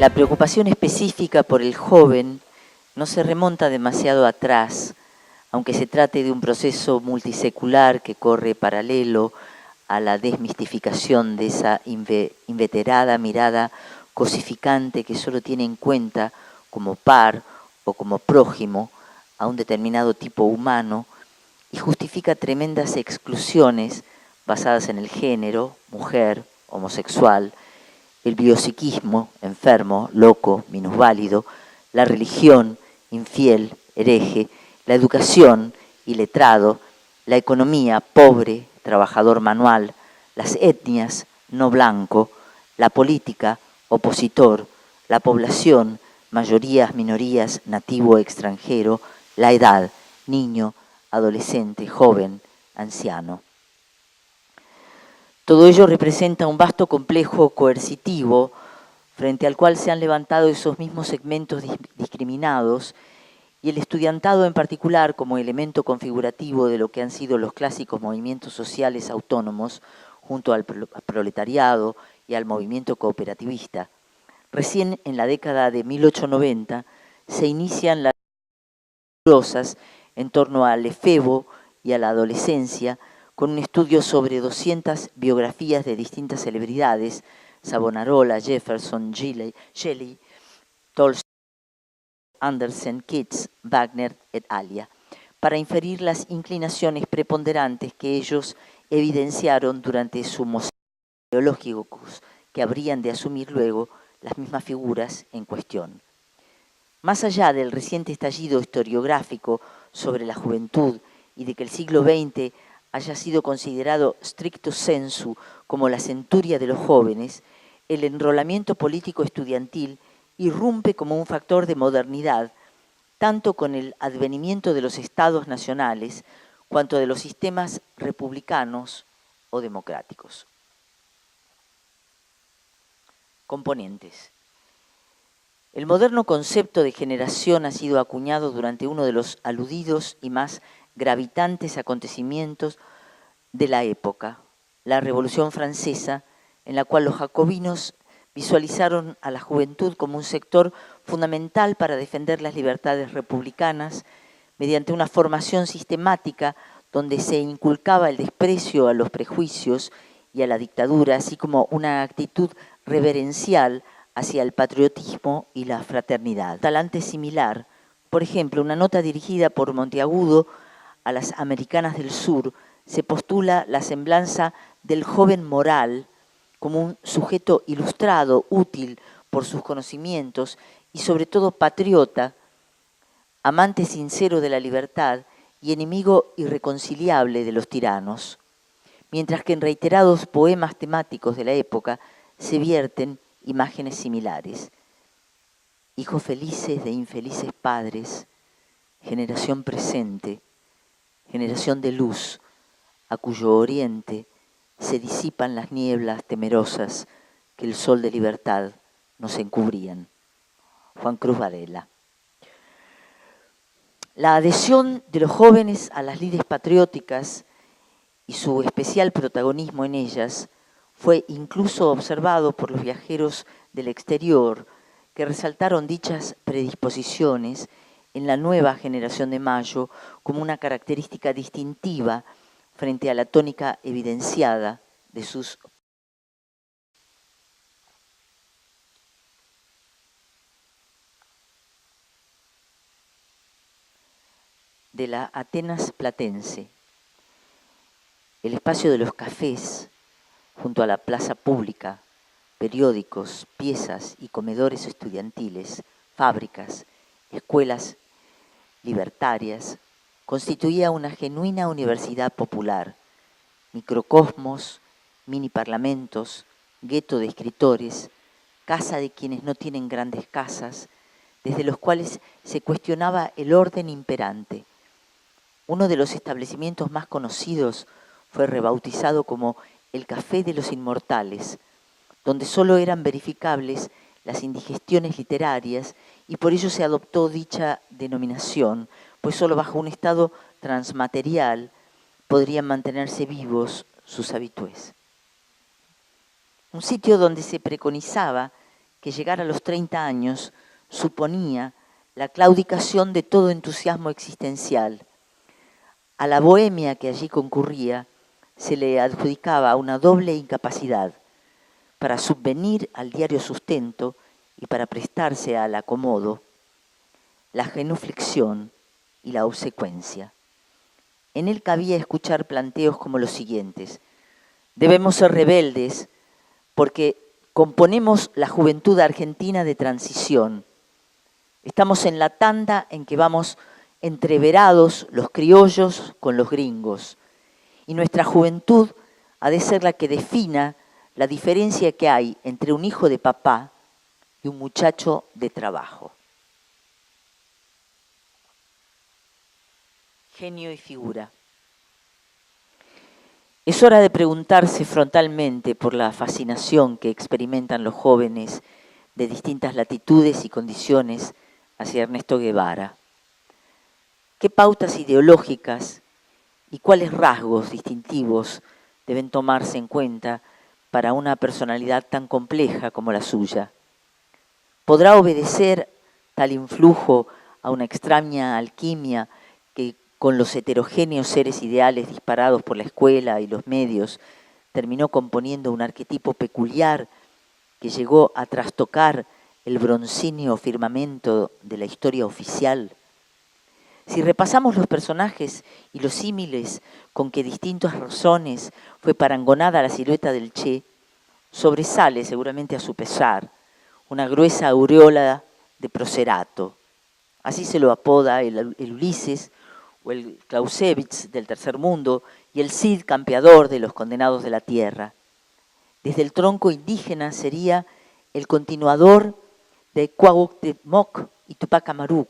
La preocupación específica por el joven no se remonta demasiado atrás, aunque se trate de un proceso multisecular que corre paralelo a la desmistificación de esa inveterada mirada cosificante que solo tiene en cuenta como par o como prójimo a un determinado tipo humano y justifica tremendas exclusiones basadas en el género, mujer, homosexual, el biopsiquismo, enfermo, loco, minusválido, la religión, infiel, hereje, la educación, iletrado, la economía, pobre, trabajador manual, las etnias, no blanco, la política, opositor, la población, mayorías, minorías, nativo, extranjero, la edad, niño, adolescente, joven, anciano. Todo ello representa un vasto complejo coercitivo frente al cual se han levantado esos mismos segmentos discriminados y el estudiantado en particular como elemento configurativo de lo que han sido los clásicos movimientos sociales autónomos junto al proletariado y al movimiento cooperativista. Recién en la década de 1890 se inician las rosas en torno al efebo y a la adolescencia con un estudio sobre 200 biografías de distintas celebridades, Savonarola, Jefferson, Shelley, Tolstoy, Andersen, Keats, Wagner et alia, para inferir las inclinaciones preponderantes que ellos evidenciaron durante su mosaico ideológicos que habrían de asumir luego las mismas figuras en cuestión. Más allá del reciente estallido historiográfico sobre la juventud y de que el siglo XX haya sido considerado stricto sensu como la centuria de los jóvenes, el enrolamiento político estudiantil irrumpe como un factor de modernidad, tanto con el advenimiento de los estados nacionales cuanto de los sistemas republicanos o democráticos. Componentes. El moderno concepto de generación ha sido acuñado durante uno de los aludidos y más gravitantes acontecimientos de la época, la Revolución Francesa, en la cual los jacobinos visualizaron a la juventud como un sector fundamental para defender las libertades republicanas mediante una formación sistemática donde se inculcaba el desprecio a los prejuicios y a la dictadura, así como una actitud reverencial hacia el patriotismo y la fraternidad. Talante similar, por ejemplo, una nota dirigida por Monteagudo a las americanas del sur, se postula la semblanza del joven moral como un sujeto ilustrado, útil por sus conocimientos y sobre todo patriota, amante sincero de la libertad y enemigo irreconciliable de los tiranos, mientras que en reiterados poemas temáticos de la época se vierten imágenes similares. Hijos felices de infelices padres, generación presente, generación de luz, a cuyo oriente se disipan las nieblas temerosas que el sol de libertad nos encubrían. Juan Cruz Varela. La adhesión de los jóvenes a las lides patrióticas y su especial protagonismo en ellas fue incluso observado por los viajeros del exterior que resaltaron dichas predisposiciones en la nueva generación de Mayo como una característica distintiva frente a la tónica evidenciada de sus de la Atenas platense. El espacio de los cafés, junto a la plaza pública, periódicos, piezas y comedores estudiantiles, fábricas, escuelas libertarias, constituía una genuina universidad popular, microcosmos, mini parlamentos, gueto de escritores, casa de quienes no tienen grandes casas, desde los cuales se cuestionaba el orden imperante. Uno de los establecimientos más conocidos fue rebautizado como el Café de los Inmortales, donde solo eran verificables las indigestiones literarias y por ello se adoptó dicha denominación, pues solo bajo un estado transmaterial podrían mantenerse vivos sus habitués. Un sitio donde se preconizaba que llegar a los 30 años suponía la claudicación de todo entusiasmo existencial. A la bohemia que allí concurría se le adjudicaba una doble incapacidad para subvenir al diario sustento y para prestarse al acomodo, la genuflexión y la obsecuencia. En él cabía escuchar planteos como los siguientes: debemos ser rebeldes porque componemos la juventud argentina de transición. Estamos en la tanda en que vamos entreverados los criollos con los gringos. Y nuestra juventud ha de ser la que defina la diferencia que hay entre un hijo de papá y un muchacho de trabajo. Genio y figura. Es hora de preguntarse frontalmente por la fascinación que experimentan los jóvenes de distintas latitudes y condiciones hacia Ernesto Guevara. ¿Qué pautas ideológicas y cuáles rasgos distintivos deben tomarse en cuenta para una personalidad tan compleja como la suya? ¿Podrá obedecer tal influjo a una extraña alquimia que con los heterogéneos seres ideales disparados por la escuela y los medios terminó componiendo un arquetipo peculiar que llegó a trastocar el broncíneo firmamento de la historia oficial? Si repasamos los personajes y los símiles con que distintas razones fue parangonada la silueta del Che, sobresale, seguramente a su pesar, una gruesa aureola de Procerato. Así se lo apoda el Ulises o el Clausewitz del tercer mundo y el Cid campeador de los condenados de la tierra. Desde el tronco indígena sería el continuador de Cuauhtémoc y Tupac Amaru,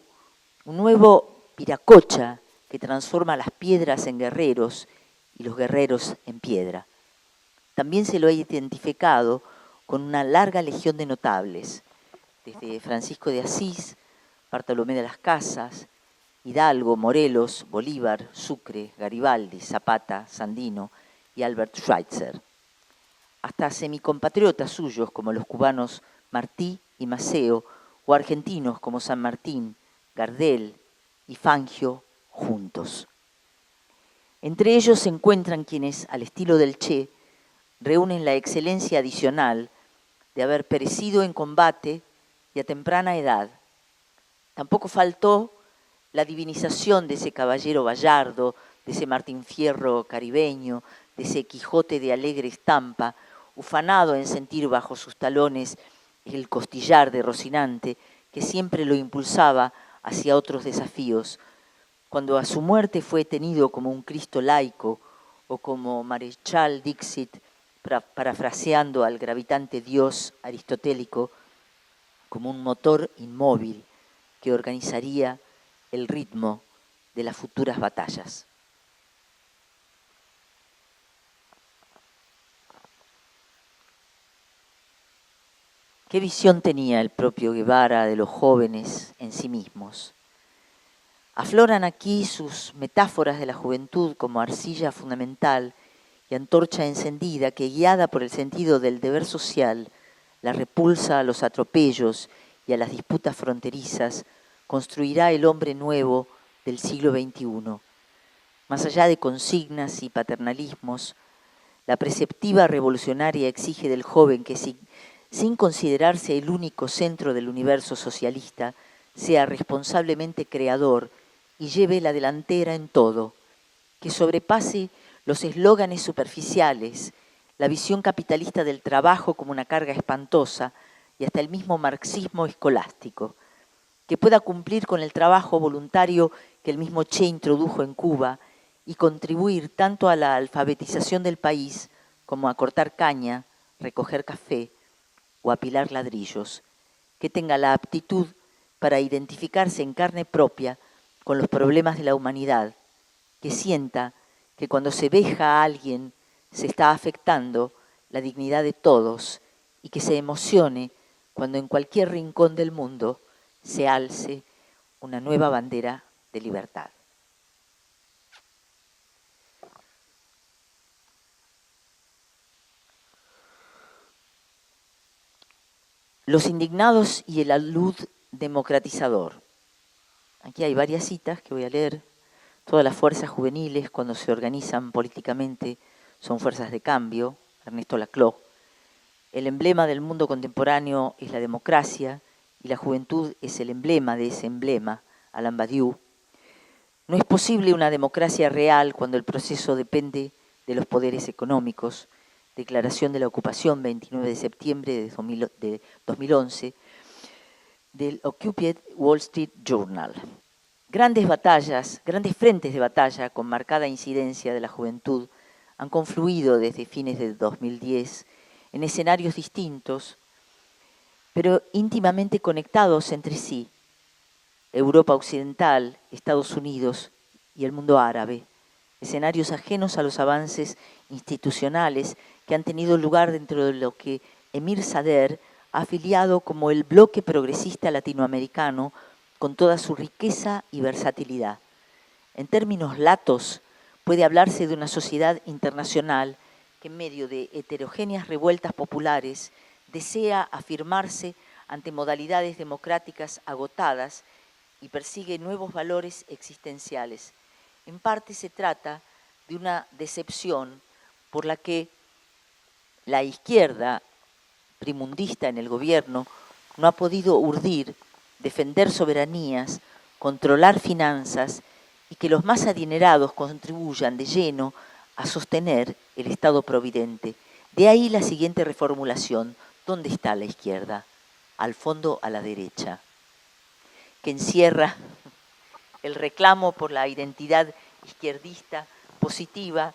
un nuevo Viracocha que transforma las piedras en guerreros y los guerreros en piedra. También se lo ha identificado con una larga legión de notables, desde Francisco de Asís, Bartolomé de las Casas, Hidalgo, Morelos, Bolívar, Sucre, Garibaldi, Zapata, Sandino y Albert Schweitzer, hasta semicompatriotas suyos como los cubanos Martí y Maceo, o argentinos como San Martín, Gardel y Fangio juntos. Entre ellos se encuentran quienes, al estilo del Che, reúnen la excelencia adicional de haber perecido en combate y a temprana edad. Tampoco faltó la divinización de ese caballero gallardo, de ese Martín Fierro caribeño, de ese Quijote de alegre estampa, ufanado en sentir bajo sus talones el costillar de Rocinante, que siempre lo impulsaba hacia otros desafíos. Cuando a su muerte fue tenido como un Cristo laico o como Marechal Dixit, parafraseando al gravitante dios aristotélico, como un motor inmóvil que organizaría el ritmo de las futuras batallas. ¿Qué visión tenía el propio Guevara de los jóvenes en sí mismos? Afloran aquí sus metáforas de la juventud como arcilla fundamental y antorcha encendida que, guiada por el sentido del deber social, la repulsa a los atropellos y a las disputas fronterizas, construirá el hombre nuevo del siglo XXI. Más allá de consignas y paternalismos, la preceptiva revolucionaria exige del joven que, sin considerarse el único centro del universo socialista, sea responsablemente creador y lleve la delantera en todo, que sobrepase los eslóganes superficiales, la visión capitalista del trabajo como una carga espantosa y hasta el mismo marxismo escolástico, que pueda cumplir con el trabajo voluntario que el mismo Che introdujo en Cuba y contribuir tanto a la alfabetización del país como a cortar caña, recoger café o apilar ladrillos, que tenga la aptitud para identificarse en carne propia con los problemas de la humanidad, que sienta que cuando se veja a alguien se está afectando la dignidad de todos y que se emocione cuando en cualquier rincón del mundo se alce una nueva bandera de libertad. Los indignados y el alud democratizador. Aquí hay varias citas que voy a leer. Todas las fuerzas juveniles, cuando se organizan políticamente, son fuerzas de cambio, Ernesto Laclau. El emblema del mundo contemporáneo es la democracia y la juventud es el emblema de ese emblema, Alain Badiou. No es posible una democracia real cuando el proceso depende de los poderes económicos. Declaración de la Ocupación, 29 de septiembre de 2011, del Occupy Wall Street Journal. Grandes batallas, grandes frentes de batalla con marcada incidencia de la juventud han confluido desde fines de 2010 en escenarios distintos, pero íntimamente conectados entre sí. Europa Occidental, Estados Unidos y el mundo árabe, escenarios ajenos a los avances institucionales que han tenido lugar dentro de lo que Emir Sader ha afiliado como el bloque progresista latinoamericano con toda su riqueza y versatilidad. En términos latos, puede hablarse de una sociedad internacional que en medio de heterogéneas revueltas populares desea afirmarse ante modalidades democráticas agotadas y persigue nuevos valores existenciales. En parte se trata de una decepción por la que la izquierda primundista en el gobierno no ha podido urdir, defender soberanías, controlar finanzas y que los más adinerados contribuyan de lleno a sostener el Estado providente. De ahí la siguiente reformulación: ¿dónde está la izquierda? Al fondo, a la derecha, que encierra el reclamo por la identidad izquierdista positiva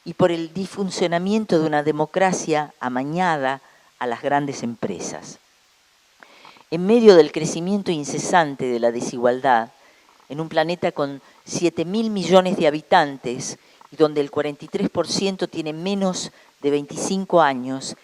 y por el disfuncionamiento de una democracia amañada a las grandes empresas. En medio del crecimiento incesante de la desigualdad, en un planeta con 7.000 millones de habitantes y donde el 43% tiene menos de 25 años,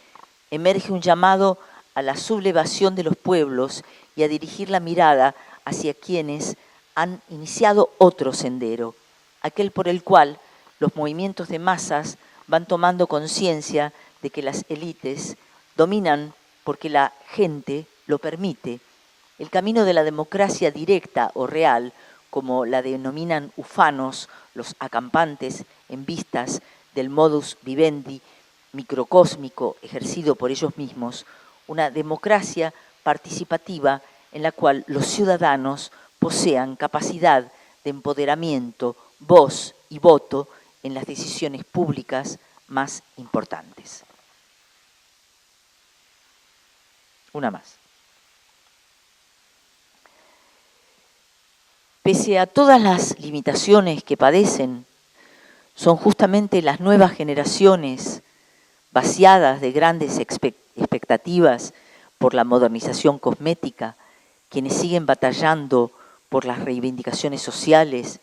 emerge un llamado a la sublevación de los pueblos y a dirigir la mirada hacia quienes han iniciado otro sendero, aquel por el cual los movimientos de masas van tomando conciencia de que las élites dominan porque la gente lo permite. El camino de la democracia directa o real, como la denominan ufanos, los acampantes en vistas del modus vivendi microcósmico ejercido por ellos mismos, una democracia participativa en la cual los ciudadanos posean capacidad de empoderamiento, voz y voto en las decisiones públicas más importantes. Una más. Pese a todas las limitaciones que padecen, son justamente las nuevas generaciones vaciadas de grandes expectativas por la modernización cosmética, quienes siguen batallando por las reivindicaciones sociales,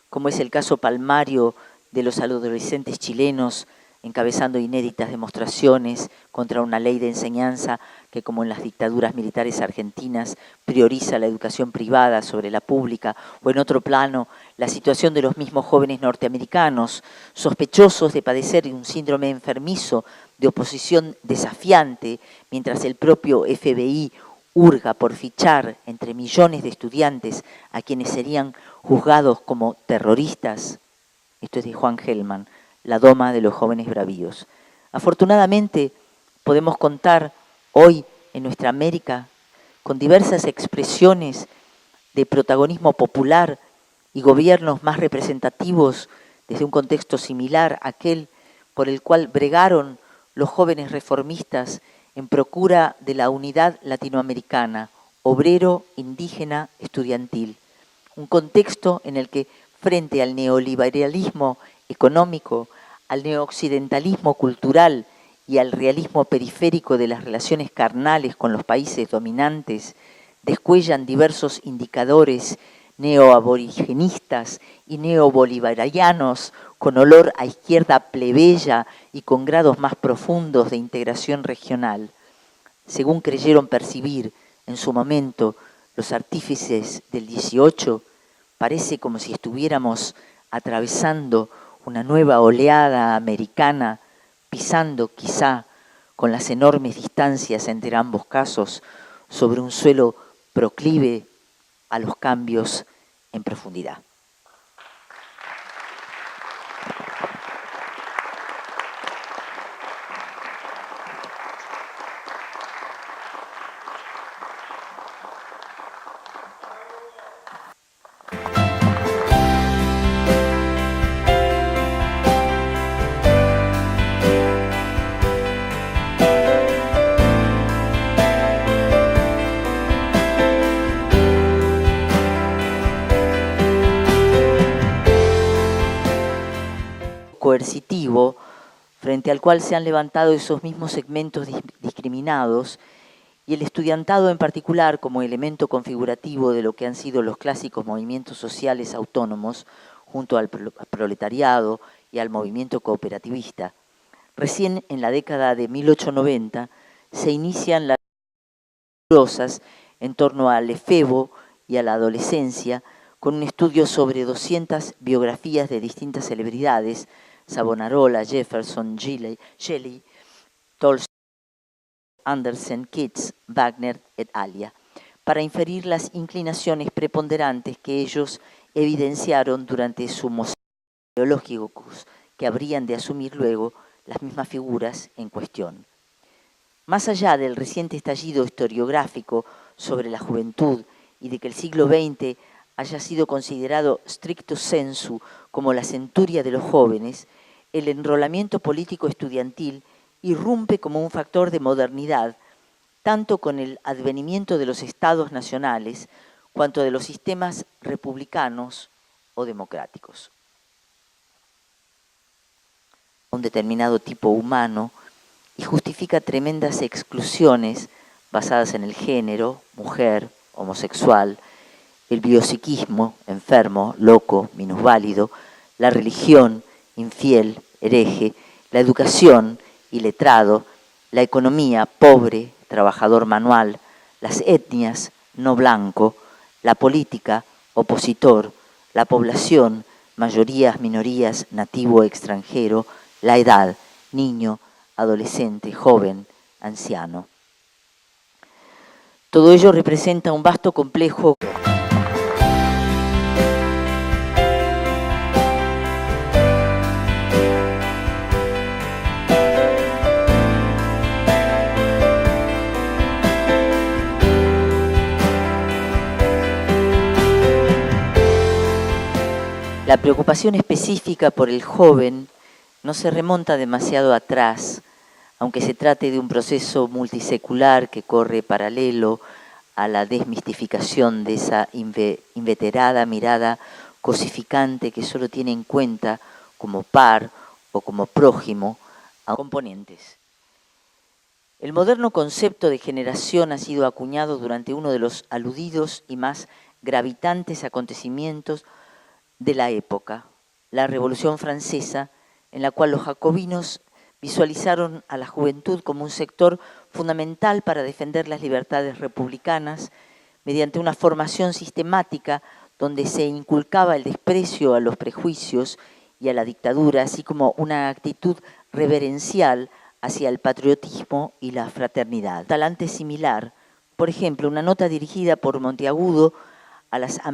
como es el caso palmario de los adolescentes chilenos encabezando inéditas demostraciones contra una ley de enseñanza que, como en las dictaduras militares argentinas, prioriza la educación privada sobre la pública, o en otro plano, la situación de los mismos jóvenes norteamericanos, sospechosos de padecer un síndrome enfermizo de oposición desafiante, mientras el propio FBI hurga por fichar entre millones de estudiantes a quienes serían juzgados como terroristas. Esto es de Juan Gelman, La doma de los jóvenes bravíos. Afortunadamente, podemos contar hoy en nuestra América con diversas expresiones de protagonismo popular y gobiernos más representativos desde un contexto similar a aquel por el cual bregaron los jóvenes reformistas en procura de la unidad latinoamericana, obrero, indígena, estudiantil. Un contexto en el que, frente al neoliberalismo económico, al neooccidentalismo cultural y al realismo periférico de las relaciones carnales con los países dominantes, descuellan diversos indicadores neoaborigenistas y neobolivarianos con olor a izquierda plebeya y con grados más profundos de integración regional. Según creyeron percibir en su momento los artífices del 18, parece como si estuviéramos atravesando una nueva oleada americana, pisando quizá con las enormes distancias entre ambos casos sobre un suelo proclive a los cambios en profundidad. Coercitivo, frente al cual se han levantado esos mismos segmentos discriminados, y el estudiantado en particular como elemento configurativo de lo que han sido los clásicos movimientos sociales autónomos, junto al proletariado y al movimiento cooperativista. Recién en la década de 1890 se inician las rosas en torno al efebo y a la adolescencia, con un estudio sobre 200 biografías de distintas celebridades, Savonarola, Jefferson, Shelley, Tolstoy, Andersen, Keats, Wagner et alia, para inferir las inclinaciones preponderantes que ellos evidenciaron durante su mosaico ideológicos que habrían de asumir luego las mismas figuras en cuestión. Más allá del reciente estallido historiográfico sobre la juventud y de que el siglo XX haya sido considerado stricto sensu como la centuria de los jóvenes, el enrolamiento político estudiantil irrumpe como un factor de modernidad, tanto con el advenimiento de los estados nacionales, cuanto de los sistemas republicanos o democráticos. Un determinado tipo humano y justifica tremendas exclusiones basadas en el género, mujer, homosexual, el biopsiquismo, enfermo, loco, minusválido, la religión, infiel, hereje, la educación, iletrado, la economía, pobre, trabajador manual, las etnias, no blanco, la política, opositor, la población, mayorías, minorías, nativo, extranjero, la edad, niño, adolescente, joven, anciano. Todo ello representa un vasto complejo. La preocupación específica por el joven no se remonta demasiado atrás, aunque se trate de un proceso multisecular que corre paralelo a la desmistificación de esa inveterada mirada cosificante que solo tiene en cuenta como par o como prójimo a componentes. El moderno concepto de generación ha sido acuñado durante uno de los aludidos y más gravitantes acontecimientos de la época, la Revolución Francesa, en la cual los jacobinos visualizaron a la juventud como un sector fundamental para defender las libertades republicanas mediante una formación sistemática donde se inculcaba el desprecio a los prejuicios y a la dictadura, así como una actitud reverencial hacia el patriotismo y la fraternidad. Talante similar, por ejemplo, una nota dirigida por Monteagudo a las